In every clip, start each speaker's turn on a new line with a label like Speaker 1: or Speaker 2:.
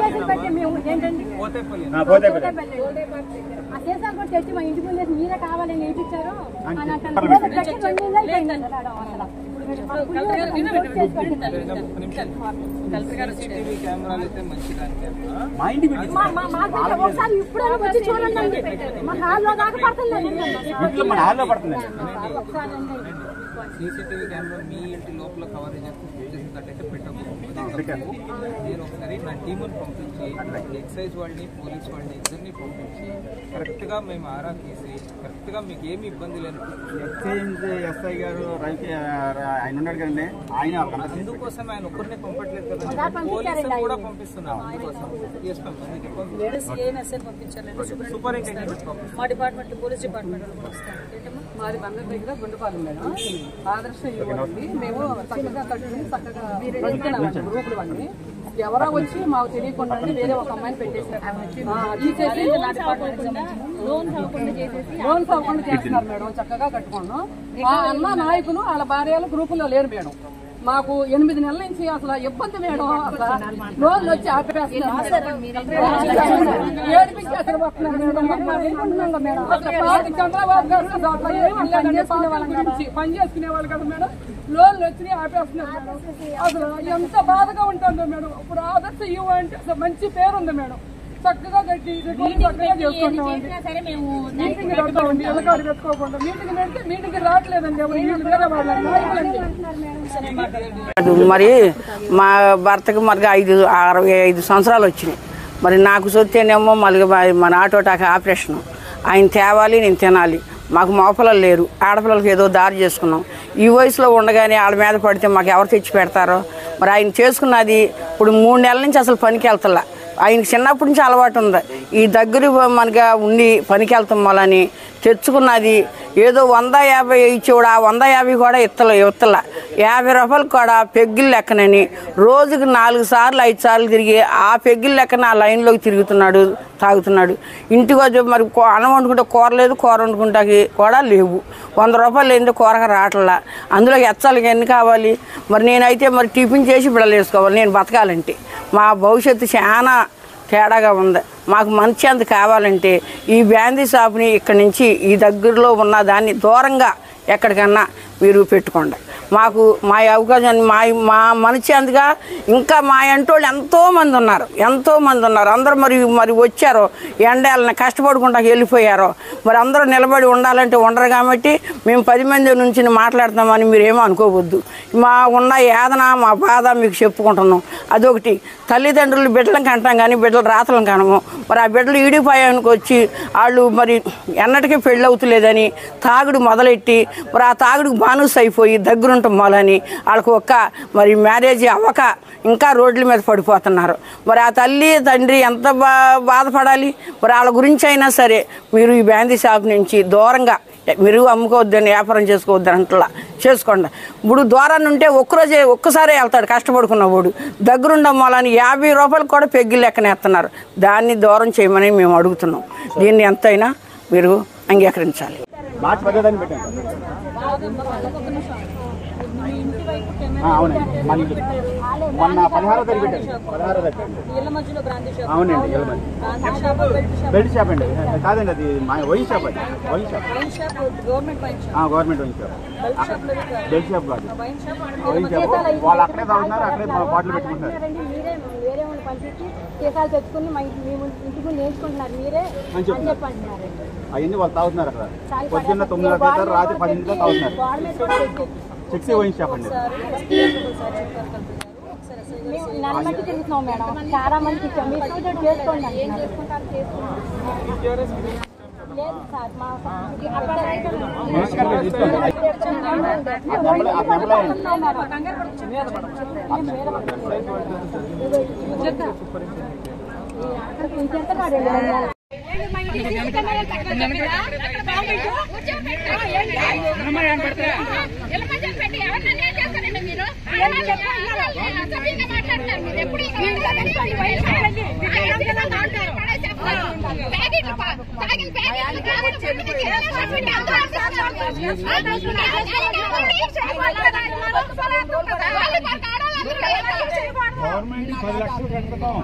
Speaker 1: కేసులు పెట్టి మేము ఏంటండి కేసాలు కూడా తెచ్చి మా ఇంటి ముందు మీరే కావాలని వేయించారు అని ఒకసారి ఇప్పుడు వచ్చి చూడండి మా హాల్లో దాకా పడుతుంది
Speaker 2: సీసీటీవీ కెమెరా మీ ఇంటి లోపల కవరేజ్ చేసినట్టయితే పెట్టకూడదు. నేను ఒకసారి నా టీముని పంపించి ఎక్సైజ్ వాళ్ళని పోలీస్ వాళ్ళని ఇద్దరిని పంపించి కరెక్ట్గా మేము ఆరా తీసి కరెక్ట్గా మీకు ఏమి ఇబ్బంది లేదు.
Speaker 3: ఎక్సైజ్ ఎస్ఐ గారు ఆయన ఉన్నాడు కదండి, ఆయన
Speaker 2: అందుకోసం ఆయన ఒక్కరినే పంపట్లేదు కదా, పోలీసులు కూడా పంపిస్తున్నాం. అందుకోసం సూపరింటెండెంట్
Speaker 4: మా డిపార్ట్మెంట్ పోలీస్ డిపార్ట్మెంట్ మాది బందర్ దగ్గర గుండెపాలెం మేడం. ఆదర్శ ఇవ్వండి మేము చక్కగా కట్టుకుని చక్కగా గ్రూపులు అన్ని ఎవరో వచ్చి మాకు తెలియకుండా వేరే ఒక అమ్మాయిని పెట్టేసారు. లోన్స్ అవ్వకుండా చేస్తున్నారు మేడం. చక్కగా కట్టుకున్నాం. మా అన్న నాయకులు వాళ్ళ భార్యలు గ్రూపుల్లో లేరు మేడం. మాకు 8 నెలల నుంచి అసలు ఇబ్బంది మేడం. లోన్లు వచ్చి ఆపేస్తున్నారు. చంద్రబాబు గారు పని చేసుకునే వాళ్ళు కదా మేడం, లోన్లు వచ్చి ఆపేస్తున్నారు మేడం. అసలు ఎంత బాధగా ఉంటుందో మేడం. ఇప్పుడు ఆదర్శ యువ అంటే అసలు మంచి పేరుంది మేడం. చక్కగా కట్టి చక్కగా చేసుకుంటామండి. మీటింగ్ పెడతామండి, ఎలకాడు పెట్టుకోకుండా మీటింగ్ పెడితే మీటింగ్ రావట్లేదండి. వేరే వాళ్ళండి.
Speaker 5: మరి మా భర్తకు మరి 65 సంవత్సరాలు వచ్చినాయి. మరి నాకు సొత్తేనేమో మళ్ళీ మన ఆటోటాకి ఆపరేషన్. ఆయన తేవాలి, నేను తినాలి. మాకు మగపిల్లలు లేరు, ఆడపిల్లలకి ఏదో దారి చేసుకున్నాం. ఈ వయసులో ఉండగానే వాళ్ళ మీద పడితే మాకు ఎవరు తెచ్చి పెడతారో. మరి ఆయన చేసుకున్నది ఇప్పుడు 3 నెలల నుంచి అసలు పనికి వెళ్తలా. ఆయనకి చిన్నప్పటి నుంచి అలవాటు ఉంది. ఈ దగ్గర మనగా ఉండి పనికి వెళ్తాం వాళ్ళని తెచ్చుకున్నది ఏదో 150 ఇచ్చేవాడు. ఆ 150 కూడా ఇవ్వల 50 రూపాయలు కూడా పెగ్గిలు లెక్కనని రోజుకి 4 సార్లు 5 సార్లు తిరిగి ఆ పెగ్గిలు లెక్కన ఆ లైన్లోకి తిరుగుతున్నాడు, తాగుతున్నాడు. ఇంటికి వచ్చి మరి అన్నం వండుకుంటే కూర లేదు, కూర వండుకుంటాకి కూడా లేవు. 100 రూపాయలు ఏంటో కూరగా రావట్లా. అందులో ఎచ్చాలి ఎన్ని కావాలి. మరి నేనైతే మరి టిఫిన్ చేసి బిడ్డలు వేసుకోవాలి. నేను బతకాలంటే మా భవిష్యత్తు చాలా తేడాగా ఉంది. మాకు మంచి అంత కావాలంటే ఈ బ్యాందీ షాప్ని ఇక్కడి నుంచి ఈ దగ్గరలో ఉన్న దాన్ని దూరంగా ఎక్కడికన్నా మీరు పెట్టుకోండి. మాకు మా అవకాశాన్ని మా మనిషి అందుగా ఇంకా మా ఎంటోళ్ళు ఎంతోమంది ఉన్నారు. అందరూ మరి వచ్చారో ఎండాలని కష్టపడుకుంటా వెళ్ళిపోయారో. మరి అందరూ నిలబడి ఉండాలంటే ఉండరు. కాబట్టి మేము 10 మంది నుంచి మాట్లాడుతామని మీరేమో అనుకోవద్దు. మా ఉన్న యాదన మా బాధ మీకు చెప్పుకుంటున్నాం. అదొకటి. తల్లిదండ్రులు బిడ్డలను కంటాం కానీ బిడ్డలు రాతలను కనము. మరి ఆ బిడ్డలు ఈడిపోయానికి వచ్చి వాళ్ళు మరి ఎన్నటికీ పెళ్ళి అవుతులేదని తాగుడు మొదలెట్టి మరి ఆ తాగుడుకు బానుస్ అయిపోయి దగ్గరుంటాం మొలని వాళ్ళకు మరి మ్యారేజ్ అవ్వక ఇంకా రోడ్ల మీద పడిపోతున్నారు. మరి ఆ తల్లి తండ్రి ఎంత బాధపడాలి. మరి వాళ్ళ గురించి అయినా సరే మీరు ఈ బ్యాందీ షాప్ నుంచి దూరంగా మీరు అమ్ముకోవద్దని, వ్యాపారం చేసుకోవద్దని అంటలా చేసుకోండి. ఇప్పుడు దూరాన్ని ఉంటే ఒక్కసారే వెళ్తాడు కష్టపడుకున్నవాడు. దగ్గరుండడం వాళ్ళని 50 రూపాయలు కూడా పెగ్గిలు లెక్కనేస్తున్నారు. దాన్ని దూరం చేయమని మేము అడుగుతున్నాం. దీన్ని ఎంతైనా మీరు అంగీకరించాలి.
Speaker 3: అవునండి, మొన్న 16వ తారీఖు పెట్టారు. అవునండి, బెల్ట్ షాప్ అండి. కాదండి, అది వైన్ షాప్. అది wine shop, government wine shop. Belt shop కాదు, వైన్ షాప్. వాళ్ళు అక్కడే తాగుతున్నారు, అక్కడే బాటిల్ పెట్టుకుంటారు. అవన్నీ వాళ్ళు తాగుతున్నారు అక్కడ. పొద్దున్న 9 తాగుతారు, రాత్రి 10 తాగుతున్నారు. చెక్సీ వైన్ షాప్ అండి.
Speaker 1: నల్లమట్టి తిరుగుతున్నాం మేడం. చాలా మంది చేసుకోండి. లేదు సార్, మా
Speaker 3: గవర్నమెంట్ 10 లక్షలు కట్టుతాం.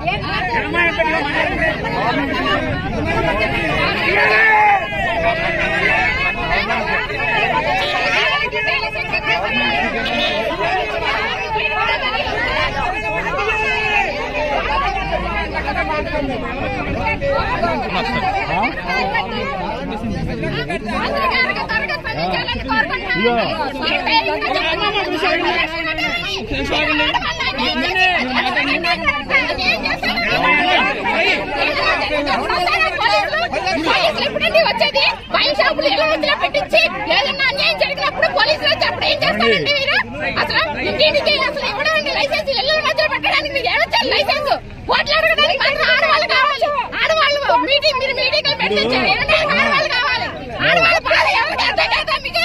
Speaker 1: వచ్చేది వైన్ షాపులు ఎలా మధ్యలో పెట్టించి ఏదన్నా అన్యాయం జరిగినప్పుడు పోలీసులు వచ్చి అప్పుడు ఏం చేస్తారండి మీరు? అసలు ఇంటికి అసలు ఇవ్వడానికి లైసెన్స్ ఇళ్ళ మధ్యలో పెట్టడానికి మీరు ఏమొచ్చారు? లైసెన్స్ ఓట్లు అడగడానికి మాత్రం ఆడవాళ్ళు కావాలి. ఆడవాళ్ళు మీటింగ్ మీరు మీటింగ్ పెట్టించారు. ఆడవాళ్ళు కావాలి. ఆడవాళ్ళు బాధ ఎవరికి అర్థం కాదా మీకు?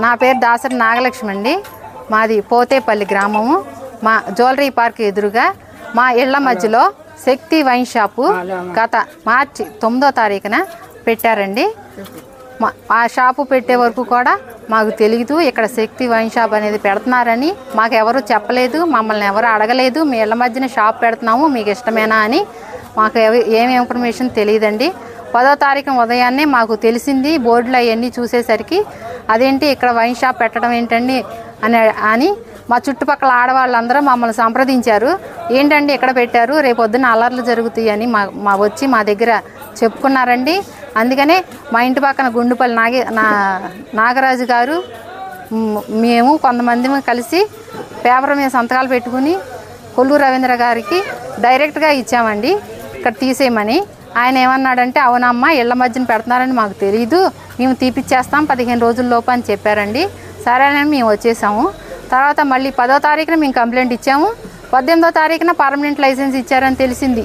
Speaker 6: నా పేరు దాసరి నాగలక్ష్మి అండి. మాది పోతేపల్లి గ్రామము. మా జ్యువెలరీ పార్క్ ఎదురుగా మా ఇళ్ల మధ్యలో శక్తి వైన్ షాపు గత మార్చి 9వ తారీఖున పెట్టారండి. ఆ షాపు పెట్టే వరకు కూడా మాకు తెలియదు ఇక్కడ శక్తి వైన్ షాప్ అనేది పెడుతున్నారని. మాకు ఎవరు చెప్పలేదు, మమ్మల్ని ఎవరు అడగలేదు. మీ ఇళ్ల మధ్యన షాప్ పెడుతున్నాము మీకు ఇష్టమేనా అని మాకు ఏమి ఇన్ఫర్మేషన్ తెలియదండి. 10వ తారీఖు ఉదయాన్నే మాకు తెలిసింది. బోర్డులో అవన్నీ చూసేసరికి అదేంటి ఇక్కడ వైన్ షాప్ పెట్టడం ఏంటండి అని మా చుట్టుపక్కల ఆడవాళ్ళందరూ మమ్మల్ని సంప్రదించారు. ఏంటండి ఇక్కడ పెట్టారు, రేపొద్దున అల్లర్లు జరుగుతాయి అని వచ్చి మా దగ్గర చెప్పుకున్నారండి. అందుకనే మా ఇంటి పక్కన గుండుపల్లి నాగరాజు గారు మేము కొంతమంది కలిసి పేపర్ మీద సంతకాలు పెట్టుకుని కొల్లూరు రవీంద్ర గారికి డైరెక్ట్గా ఇచ్చామండి ఇక్కడ తీసేయమని. ఆయన ఏమన్నాడంటే అవునమ్మా ఇళ్ల మధ్యన పెడుతున్నారని మాకు తెలియదు, మేము తీపిచ్చేస్తాం 15 రోజుల్లోపు అని చెప్పారండి. సరేనని మేము వచ్చేసాము. తర్వాత మళ్ళీ 10వ తారీఖున మేము కంప్లైంట్ ఇచ్చాము. 18వ తారీఖున పర్మనెంట్ లైసెన్స్ ఇచ్చారని తెలిసింది.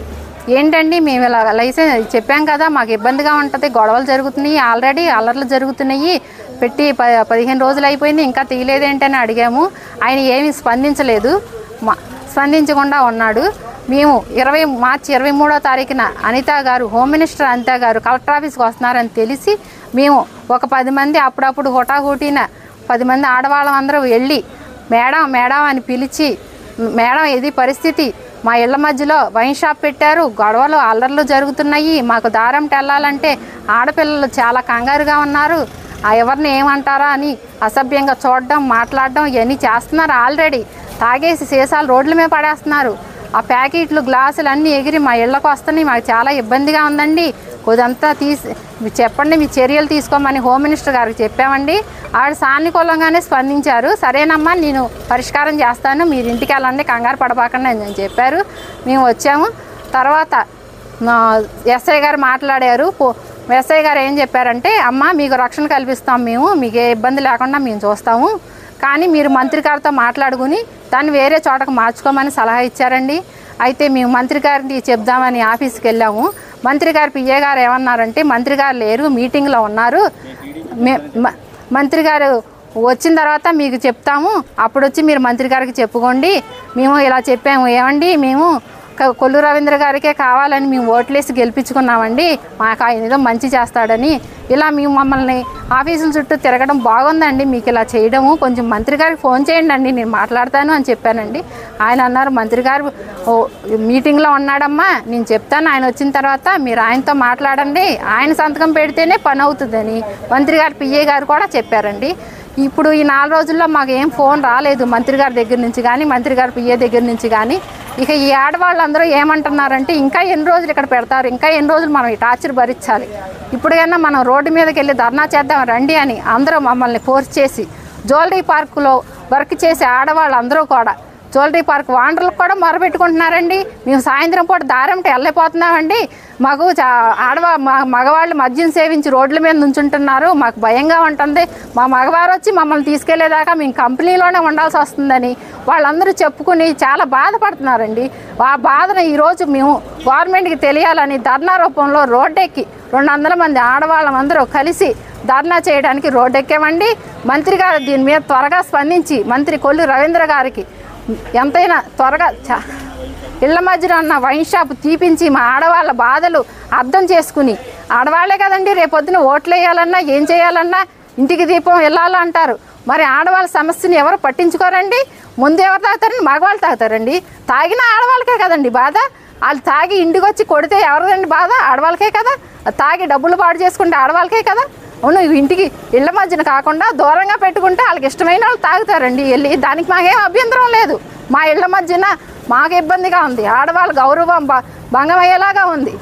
Speaker 6: ఏంటండి మేము ఇలా లైసెన్స్ చెప్పాం కదా మాకు ఇబ్బందిగా ఉంటుంది, గొడవలు జరుగుతున్నాయి, ఆల్రెడీ అల్లర్లు జరుగుతున్నాయి, పెట్టి 15 రోజులు అయిపోయింది ఇంకా తీయలేదేంటని అడిగాము. ఆయన ఏమీ స్పందించకుండా ఉన్నాడు. మేము మార్చి 23వ తారీఖున అనిత గారు హోమ్ మినిస్టర్ అనిత గారు కలెక్టర్ ఆఫీస్కి వస్తున్నారని తెలిసి మేము ఒక 10 మంది అప్పుడప్పుడు హుటాహుటిన 10 మంది ఆడవాళ్ళం అందరూ వెళ్ళి మేడం మేడం అని పిలిచి మేడం ఇది పరిస్థితి మా ఇళ్ల మధ్యలో వైన్ షాప్ పెట్టారు, గొడవలు అల్లర్లు జరుగుతున్నాయి, మాకు దారంట వెళ్ళాలంటే ఆడపిల్లలు చాలా కంగారుగా ఉన్నారు, ఎవరిని ఏమంటారా అని అసభ్యంగా చూడడం మాట్లాడడం ఇవన్నీ చేస్తున్నారు. ఆల్రెడీ తాగేసి సీసాలు రోడ్ల మీద పడేస్తున్నారు. ఆ ప్యాకెట్లు గ్లాసులు అన్నీ ఎగిరి మా ఇళ్లకు వస్తున్నాయి, మాకు చాలా ఇబ్బందిగా ఉందండి, కొద్దంతా చెప్పండి మీ చర్యలు తీసుకోమని హోమ్ మినిస్టర్ గారికి చెప్పామండి. ఆవిడ సానుకూలంగానే స్పందించారు. సరేనమ్మా నేను పరిష్కారం చేస్తాను మీరు ఇంటికి వెళ్ళండి కంగారు పడబాకండి అని చెప్పారు. మేము వచ్చాము. తర్వాత ఎస్ఐ గారు మాట్లాడారు. ఎస్ఐ గారు ఏం చెప్పారంటే అమ్మ మీకు రక్షణ కల్పిస్తాం, మేము మీకు ఏ ఇబ్బంది లేకుండా మేము చూస్తాము, కానీ మీరు మంత్రి గారితో మాట్లాడుకుని దాన్ని వేరే చోటకు మార్చుకోమని సలహా ఇచ్చారండి. అయితే మేము మంత్రి గారికి చెప్దామని ఆఫీస్కి వెళ్ళాము. మంత్రి గారు పిఏ గారు ఏమన్నారంటే మంత్రి గారు లేరు మీటింగ్లో ఉన్నారు, మంత్రి గారు వచ్చిన తర్వాత మీకు చెప్తాము అప్పుడు వచ్చి మీరు మంత్రి గారికి చెప్పుకోండి. మేము ఇలా చెప్పాము ఏమండి మేము కొల్లూరు రవీంద్ర గారికే కావాలని మేము ఓట్లేసి గెలిపించుకున్నామండి, మాకు ఆయన ఏదో మంచి చేస్తాడని. ఇలా మేము మమ్మల్ని ఆఫీసుల చుట్టూ తిరగడం బాగుందండి, మీకు ఇలా చేయడము కొంచెం మంత్రి గారికి ఫోన్ చేయండి అండి నేను మాట్లాడతాను అని చెప్పానండి. ఆయన అన్నారు మంత్రి గారు మీటింగ్లో ఉన్నాడమ్మా నేను చెప్తాను ఆయన వచ్చిన తర్వాత మీరు ఆయనతో మాట్లాడండి, ఆయన సంతకం పెడితేనే పని అవుతుందని మంత్రి గారు పిఏ గారు కూడా చెప్పారండి. ఇప్పుడు ఈ 4 రోజుల్లో మాకు ఏం ఫోన్ రాలేదు మంత్రి గారి దగ్గర నుంచి కానీ మంత్రి గారి పిఏ దగ్గర నుంచి కానీ. ఇక ఈ ఆడవాళ్ళందరూ ఏమంటున్నారంటే ఇంకా ఎన్ని రోజులు ఇక్కడ పెడతారు, ఇంకా ఎన్ని రోజులు మనం ఈ టార్చర్ భరించాలి, ఇప్పుడుకన్నా మనం రోడ్డు మీదకి వెళ్ళి ధర్నా చేద్దాం రండి అని అందరూ మమ్మల్ని ఫోర్స్ చేసి జ్యువెలరీ పార్కులో వర్క్ చేసే ఆడవాళ్ళందరూ కూడా జ్యువెలరీ పార్క్ వాండర్లకు కూడా మొరపెట్టుకుంటున్నారండి. మేము సాయంత్రం పూట దారంటే వెళ్ళిపోతున్నామండి, మాకు మగవాళ్ళు మద్యం సేవించి రోడ్ల మీద నుంచుంటున్నారు, మాకు భయంగా ఉంటుంది, మా మగవారు వచ్చి మమ్మల్ని తీసుకెళ్లేదాకా మేము కంపెనీలోనే ఉండాల్సి వస్తుందని వాళ్ళందరూ చెప్పుకుని చాలా బాధపడుతున్నారండి. ఆ బాధను ఈరోజు మేము గవర్నమెంట్కి తెలియాలని ధర్నా రూపంలో రోడ్డెక్కి 200 మంది ఆడవాళ్ళందరూ కలిసి ధర్నా చేయడానికి రోడ్డెక్కామండి. మంత్రి గారు దీని మీద త్వరగా స్పందించి మంత్రి కొల్లు రవీంద్ర గారికి ఎంతైనా త్వరగా ఇళ్ల మధ్యన ఉన్న వైన్ షాప్ తీపించి మా ఆడవాళ్ళ బాధలు అర్థం చేసుకుని ఆడవాళ్లే కదండి రేపొద్దున ఓట్లు వేయాలన్నా ఏం చేయాలన్నా ఇంటికి దీపం వెళ్ళాలంటారు, మరి ఆడవాళ్ళ సమస్యని ఎవరు పట్టించుకోరండి. ముందు ఎవరు తాగుతారండి? మగవాళ్ళు తాగుతారండి. తాగిన ఆడవాళ్ళకే కదండి బాధ. వాళ్ళు తాగి ఇంటికి వచ్చి కొడితే ఎవరిదండి బాధ? ఆడవాళ్ళకే కదా. తాగి డబ్బులు పాడు చేసుకుంటే ఆడవాళ్ళకే కదా. అవును, ఇంటికి ఇళ్ల మధ్యన కాకుండా దూరంగా పెట్టుకుంటే వాళ్ళకి ఇష్టమైన వాళ్ళు తాగుతారండి వెళ్ళి. దానికి మాకేం అభ్యంతరం లేదు. మా ఇళ్ల మధ్యన మాకు ఇబ్బందిగా ఉంది. ఆడవాళ్ళ గౌరవం భంగం అయ్యేలాగా ఉంది.